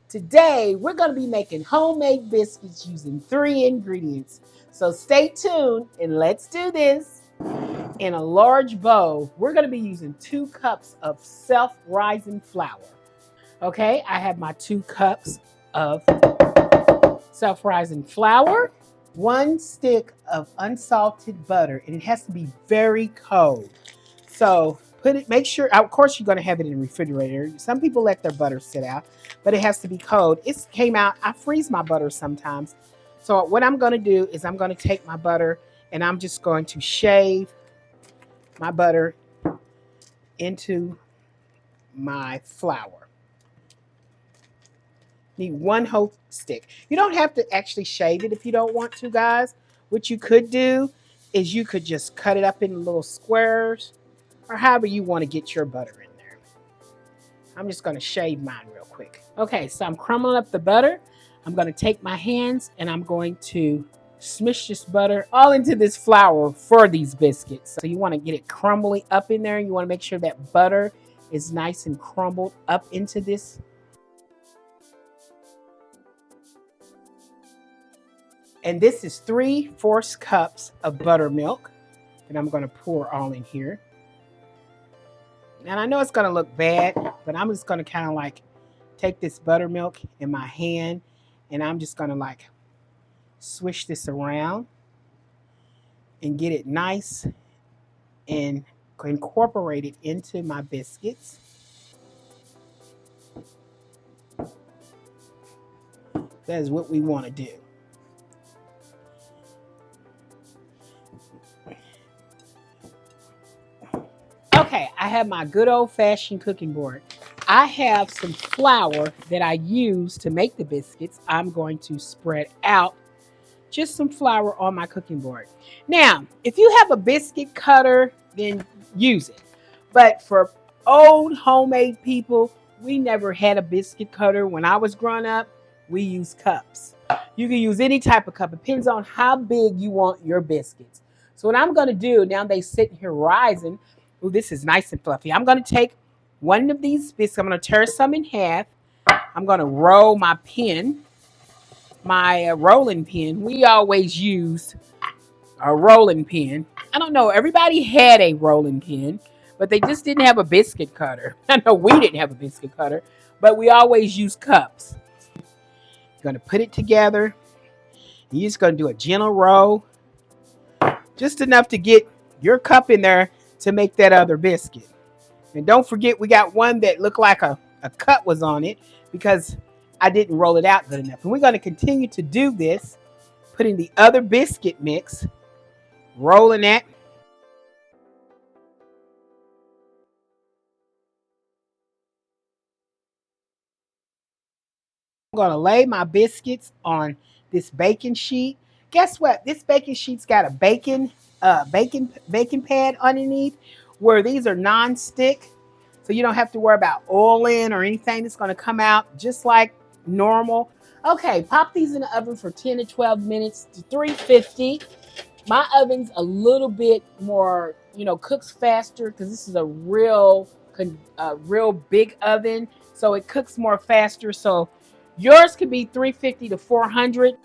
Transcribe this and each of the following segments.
Today, we're going to be making homemade biscuits using 3 ingredients. So stay tuned and let's do this. In a large bowl, we're going to be using 2 cups of self-rising flour. Okay, I have my 2 cups of self-rising flour, 1 stick of unsalted butter, and it has to be very cold. So make sure, of course, you're going to have it in the refrigerator. Some people let their butter sit out, but it has to be cold. It came out, I freeze my butter sometimes. So what I'm going to do is I'm going to take my butter and I'm just going to shave my butter into my flour. Need 1 whole stick. You don't have to actually shave it if you don't want to, guys. What you could do is you could just cut it up in little squares or however you want to get your butter in there. I'm just going to shave mine real quick. Okay, so I'm crumbling up the butter. I'm going to take my hands and I'm going to smush this butter all into this flour for these biscuits. So you want to get it crumbly up in there. You want to make sure that butter is nice and crumbled up into this. And this is 3/4 cups of buttermilk that I'm going to pour all in here. And I know it's going to look bad, but I'm just going to kind of like take this buttermilk in my hand and I'm just going to like swish this around and get it nice and incorporate it into my biscuits. That is what we want to do. Okay, I have my good old-fashioned cooking board. I have some flour that I use to make the biscuits. I'm going to spread out just some flour on my cooking board. Now, if you have a biscuit cutter, then use it. But for old homemade people, we never had a biscuit cutter. When I was growing up, we used cups. You can use any type of cup. It depends on how big you want your biscuits. So what I'm going to do, now they sitting here rising. Oh, this is nice and fluffy. I'm going to take one of these biscuits. I'm going to tear some in half. I'm going to roll my pin, my rolling pin. We always used a rolling pin. I don't know. Everybody had a rolling pin, but they just didn't have a biscuit cutter. I know we didn't have a biscuit cutter, but we always used cups. You're going to put it together. You're just going to do a gentle roll, just enough to get your cup in there to make that other biscuit. And don't forget, we got one that looked like a cut was on it because I didn't roll it out good enough. And we're going to continue to do this, putting the other biscuit mix, rolling that. I'm going to lay my biscuits on this baking sheet. Guess what? This baking sheet's got a baking pad underneath where these are non-stick. So you don't have to worry about oiling or anything. It's going to come out just like normal. Okay, pop these in the oven for 10 to 12 minutes to 350. My oven's a little bit more, cooks faster because this is a real big oven. So it cooks more faster. So yours could be 350 to 400.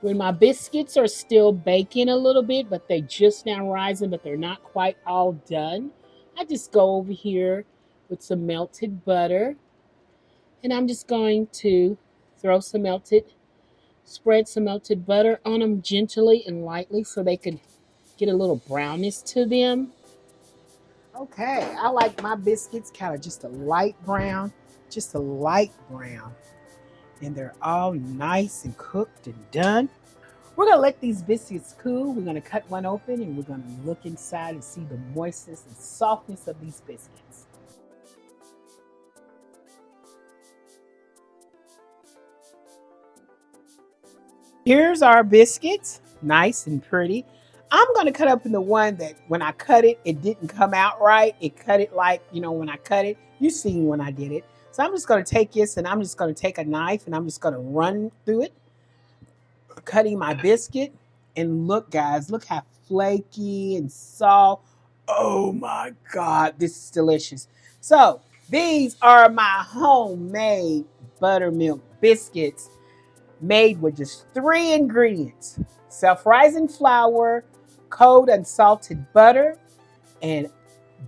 When my biscuits are still baking a little bit, but they just now rising, but they're not quite all done, I just go over here with some melted butter. And I'm just going to spread some melted butter on them gently and lightly so they can get a little brownness to them. Okay, I like my biscuits kind of just a light brown, And they're all nice and cooked and done. We're going to let these biscuits cool. We're going to cut one open and we're going to look inside and see the moistness and softness of these biscuits. Here's our biscuits, nice and pretty. I'm going to cut up in the one that when I cut it, it didn't come out right. It cut it like, when I cut it, you seen when I did it. So I'm just going to take this and I'm just going to take a knife and I'm just going to run through it, cutting my biscuit. And look, guys, look how flaky and soft. Oh my God, this is delicious. So these are my homemade buttermilk biscuits made with just three ingredients: self-rising flour, cold unsalted butter, and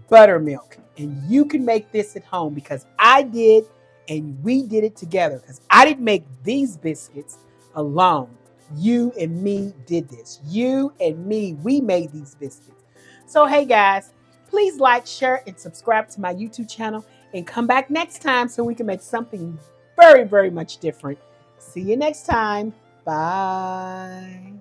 buttermilk. And you can make this at home because I did, and we did it together because I didn't make these biscuits alone. You and me did this. You and me, we made these biscuits. So, hey guys, please like, share, and subscribe to my YouTube channel and come back next time so we can make something very, very much different. See you next time. Bye.